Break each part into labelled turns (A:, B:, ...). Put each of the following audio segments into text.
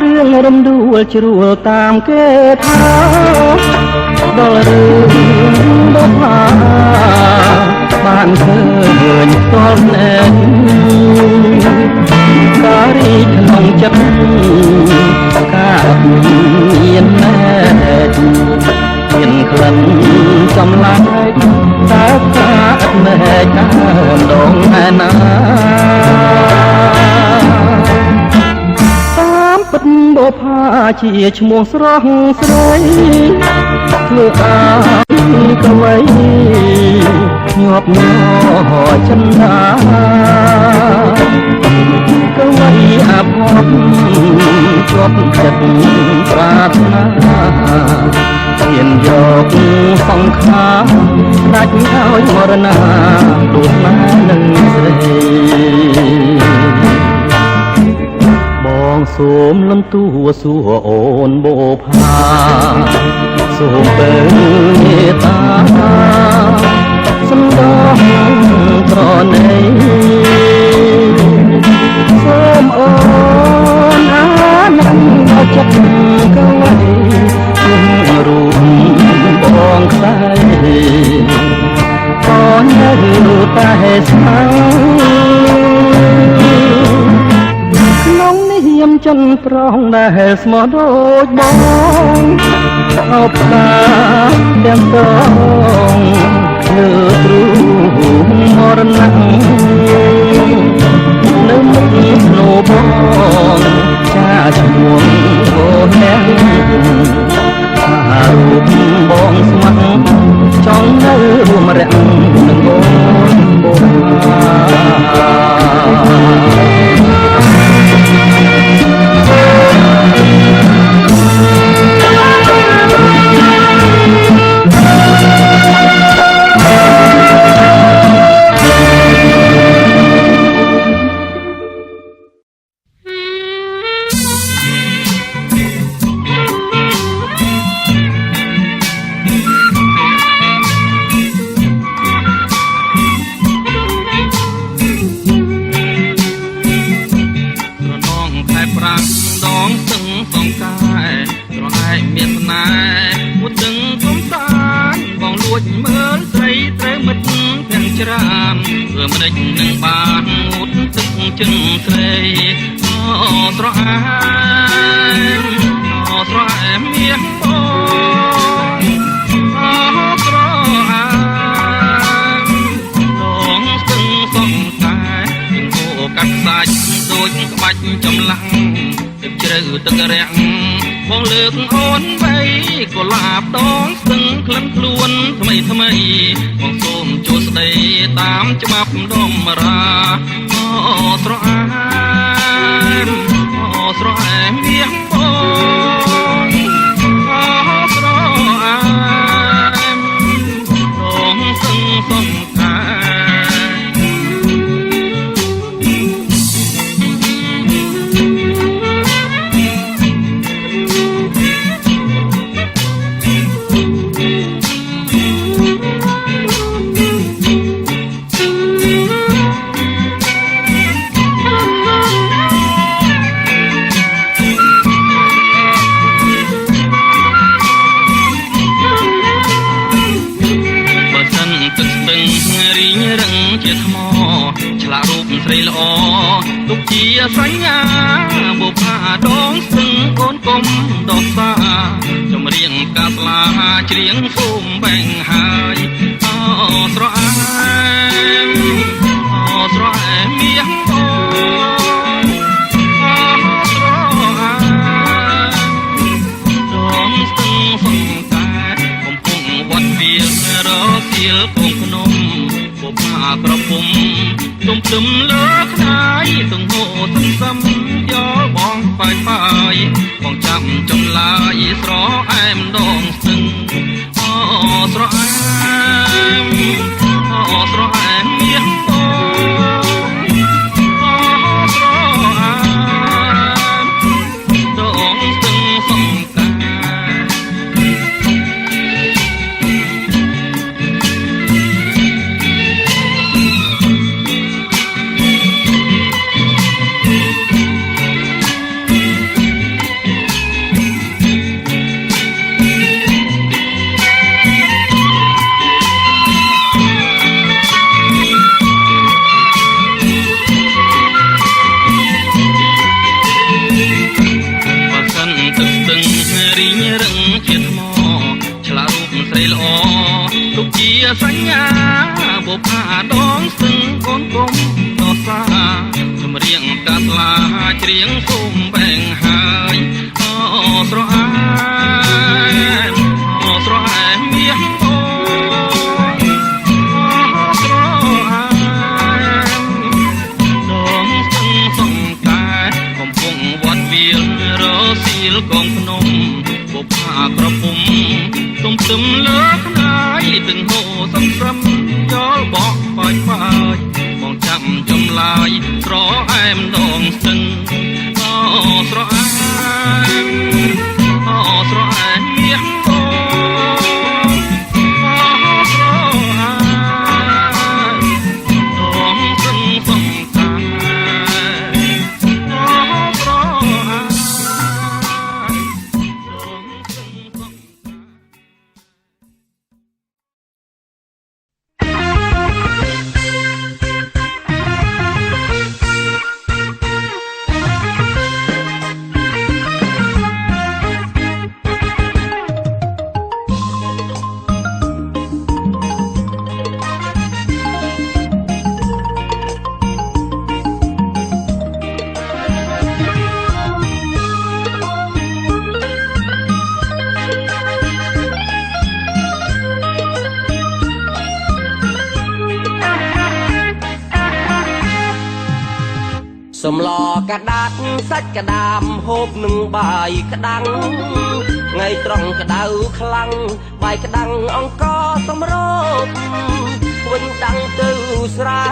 A: រឿងរំដួលជ្រួលតាមគេថាដល់រឿងបុប្ផាបានឃើញផ្ទាល់ណែនការីក្នុងចិត្តការមានណែនមានក្លិនចំឡាយតើកាអត់ណែកាដងឯណាពិតបុប្ផាជាឈ្មោះស្រស់ស្រីធ្វើឲ្យកវីញាប់ញ័រចិន្តាកវីអាភ័ព្វជាប់ចិត្តប្រាថ្នាហ៊ានយកសង្ខារដាច់ឲ្យមរណាដូចណានឹងស្រីបងសូមលំទួសួរអូនបុប្ផាសូមបើមេត្តាសំដងត្រណីសូមអូនអានដល់ចិត្តកវីរូបបងខ្សែបងនៅតែស្មាក្នុងនាមចិនប្រងដែលស្មោះដូចបងអបតាទាំងតងលើទ្រូងមរណៈនៅមុខស្នូបងចាឈ្មោះបងអ្នករូបបងស្មាត់ចង់នៅរួមរៈនឹងអូនបុប្ផា មើលស្រីត្រូវមិត្តទាំងច្រើនធ្វើមិនដេចនឹងបានងូតទឹកចិនស្រីស្រអាមស្រអាមមាសបងស្រអាមដងស្ទឹងសំតែទាំងគោកាត់សាច់ដូចក្បាច់ចម្លាំងទឹកជ្រៅទឹករាំងបងលើកអូនបីកុលាបដងស្ទឹងក្លិនខ្លួនថ្មីថ្មីបងសូមជួស្ដីតាមច្បាប់ដំរាស្រអាមស្រអាមមាសបងស្រអាមដងស្ទឹងសំតែស្រីល្អទុកជាសញ្ញាបុប្ផាដងស្ទឹងកូនកុំដោះសាចម្រៀងកាស្លាច្រៀងសូមបែងហើយស្រអាមស្រអាមមាសបងស្រអាមដងស្ទឹងសង្តែកំពុងវត្តវារសៀលកូនភ្នំបុប្ផាក្រពុំទុំទឹមលើខ្នាយទាំងហូរទាំងសឹមយកបងបាយបាយបងចាំចម្លើយស្រអែមដងស្ទឹងស្រអែមស្រអែមមាសបងស្រអែមដងស្ទឹងសង្កាសញ្ញាបុប្ផាដងស្ទឹងកូនកុំដោះសាចម្រៀងកាស្លាច្រៀងសូមបែងហើយស្រអាមស្រអាមមាសបងស្រអាមដងស្ទឹងសង្តែកំពុងវត្តវាលរសៀលកងភ្នំបុប្ផាក្រពុំទុំទឹមលើខ្នាយទាំងហូរសំស្រឹមចូលបកបាច់បាច់បងចាំចម្លើយស្រអែមដងស្ទឹងស្រអែមស្រអែមមាសបងស្រអែមដងស្ទឹងសង្តែស្រអែមសំឡកដាត់សាច់ក្តាមហូបនឹងបាយក្តាំងថ្ងៃត្រង់ក្តៅខ្លាំងបាយក្តាំងអង្គសម្រូបវិញដាំងទៅស្រែ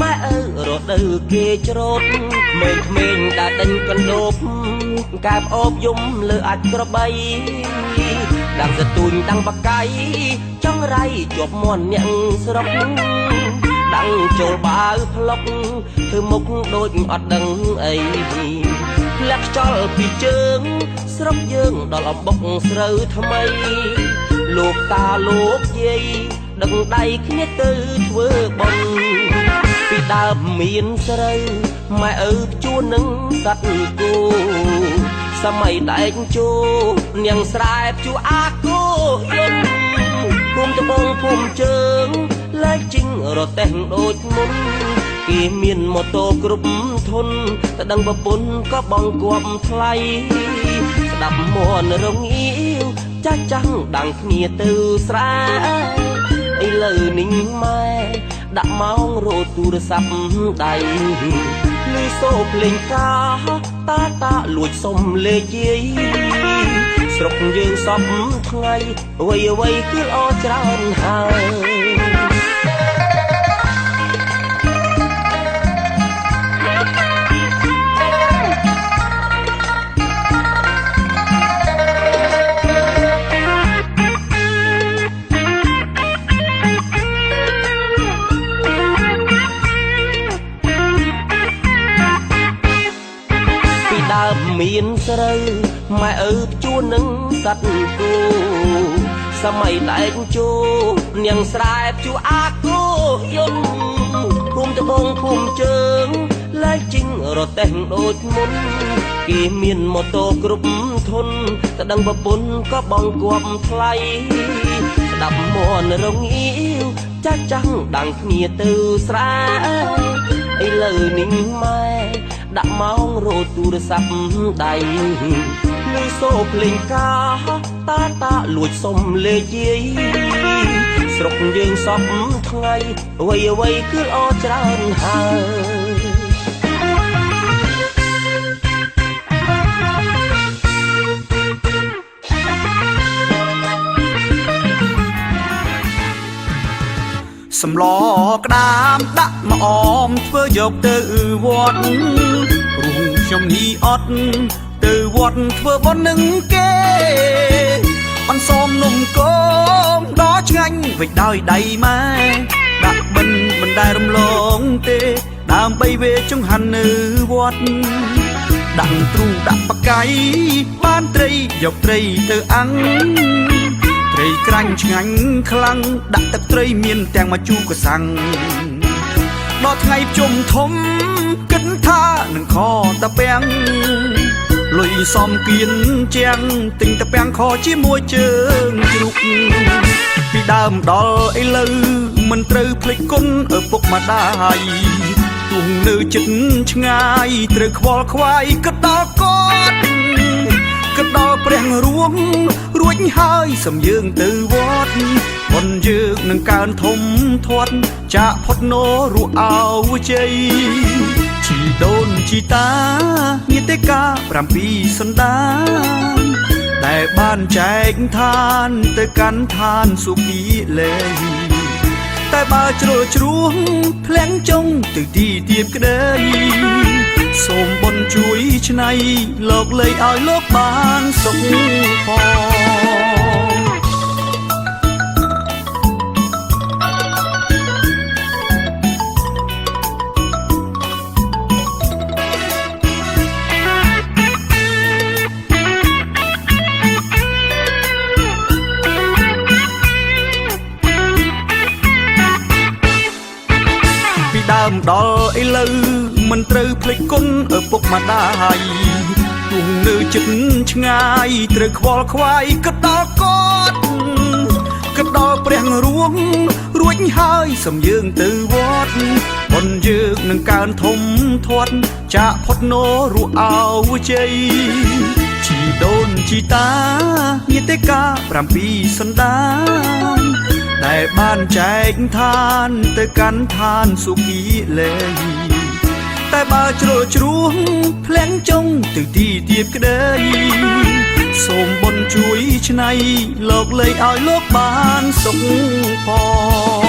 A: ម៉ែឪរដូវគេច្រូតក្មេងៗដែលដេញកណ្ដូបកែបអូបយំលើអាចក្របីដាំងសទូញដាំងបកាយចង់រៃជាប់មន់អ្នកស្រុកដាំងចូលបាវផ្លុកធ្វើមុខដូចអត់ដឹងអីលាក់ខ្យល់ពីជើងស្រុកយើងដល់អំបុកស្រូវថ្មីលោកតាលោកយាយ
B: ដឹងដៃគ្នាទៅធ្វើបុណ្យពីដើមមានស្រូវម៉ែឪជួននឹងសត្វគោសម័យដែកជោនាងស្រែជួអាគោយន្តភូមិត្បូងភូមិជើងលែកជីងរទេះដូចមុនគេមានម៉ូតូគ្រប់ធនតែដឹងប្រពន្ធក៏បងគប់ថ្លៃស្ដាប់មនរងាវចាស់ចាំងដាំងគ្នាទៅស្រែឥឡូវនេះម៉ែដាក់ម៉ោងរត់ទូរស័ព្ទដៃលឺសូរភ្លេងការតាលួចសុំលេខយាយស្រុកយើងសពថ្ងៃអ្វីគឺល្អច្រើនហើយដើមមានស្រូវម៉ែឪជួននឹងសត្វគោសម័យដែកជោនាងស្រែជួអាគោយន្តភូមិត្បូងភូមិជើងលែកជីងរទេះដូចមុនគេមានម៉ូតូគ្រប់ធនតែដឹងប្រពន្ធក៏បងគប់ថ្លៃស្ដាប់មនរងាវចាស់ចាំងដាំងគ្នាទៅស្រែឥឡូវនេះម៉ែដាក់ម៉ោងរត់ទូរស័ព្ទដៃលឺសូរភ្លេងការតាលួចសុំលេខយាយស្រុកយើងសពថ្ងៃអ្វីគឺល្អច្រើនហើយ
C: សំឡក្តាមដាក់មកអមធ្វើយកទៅវត្តរូងខ្ញុំនេះអត់ទៅវត្តធ្វើបុណ្យនឹងគេអនសមនំកងដល់ឆ្ងាញ់វិចដោយដៃម៉ែដាក់បិណ្ឌមិនដែលរំលងទេដើម្បីវេចង្ហាន់នៅវត្តដាក់ទ្រូដាក់បកាយបានត្រីយកត្រីទៅអាំងត្រីក្រាញ់ឆ្ងាញ់ខ្លាំងដាក់ទឹកត្រីមានទាំងមកជូរកសាំងដល់ថ្ងៃជុំធំគិតថានឹងខតាពាំងលុយសំគៀនជាងទិញតាពាំងខជាមួយជើងជ្រូកពីដើមដល់ឥឡូវមិនត្រូវភ្លេចគុណឪពុកម្ដាយទោះនៅចិត្តឆ្ងាយត្រូវខ្វល់ខ្វាយក៏ដល់គាត់ក៏ដល់ព្រះរួងរួចហើយសំយើងទៅវត្តបុណ្យយើងនឹងកើនធំធាត់ចាក់ផុតណូរੂអោជ័យជីដូនជីតាញាតិកា7សន្តានដែលបានចែកឋានទៅកាន់ឋានសុគីលេតែបើជ្រុលជ្រួងធ្លាក់ចុងទៅទីទៀបក្ដីសូមបុណ្យជួយឆ្នៃលោកលេខឲ្យលោកបានសុខផងដើមដល់ឥឡូវមិនត្រូវភ្លេចគុណឪពុកម្ដាយទោះនៅចិត្តឆ្ងាយត្រូវខ្វល់ខ្វាយក៏ដល់គាត់ក៏ដល់ព្រះរួងរួចហើយសំយើងទៅវត្តបុណ្យយើងនឹងកើនធំធាត់ចាក់ផុតណូរੂអោជ័យជីដូនជីតាញាតិកា7សន្តានដែលបានចែកឋានទៅកាន់ឋានសុគីលេតែបើជ្រុលជ្រួងធ្លាក់ចុងទៅទីទៀបក្ដីសូមបុណ្យជួយឆ្នៃលោកលេខឲ្យលោកបានសុខផង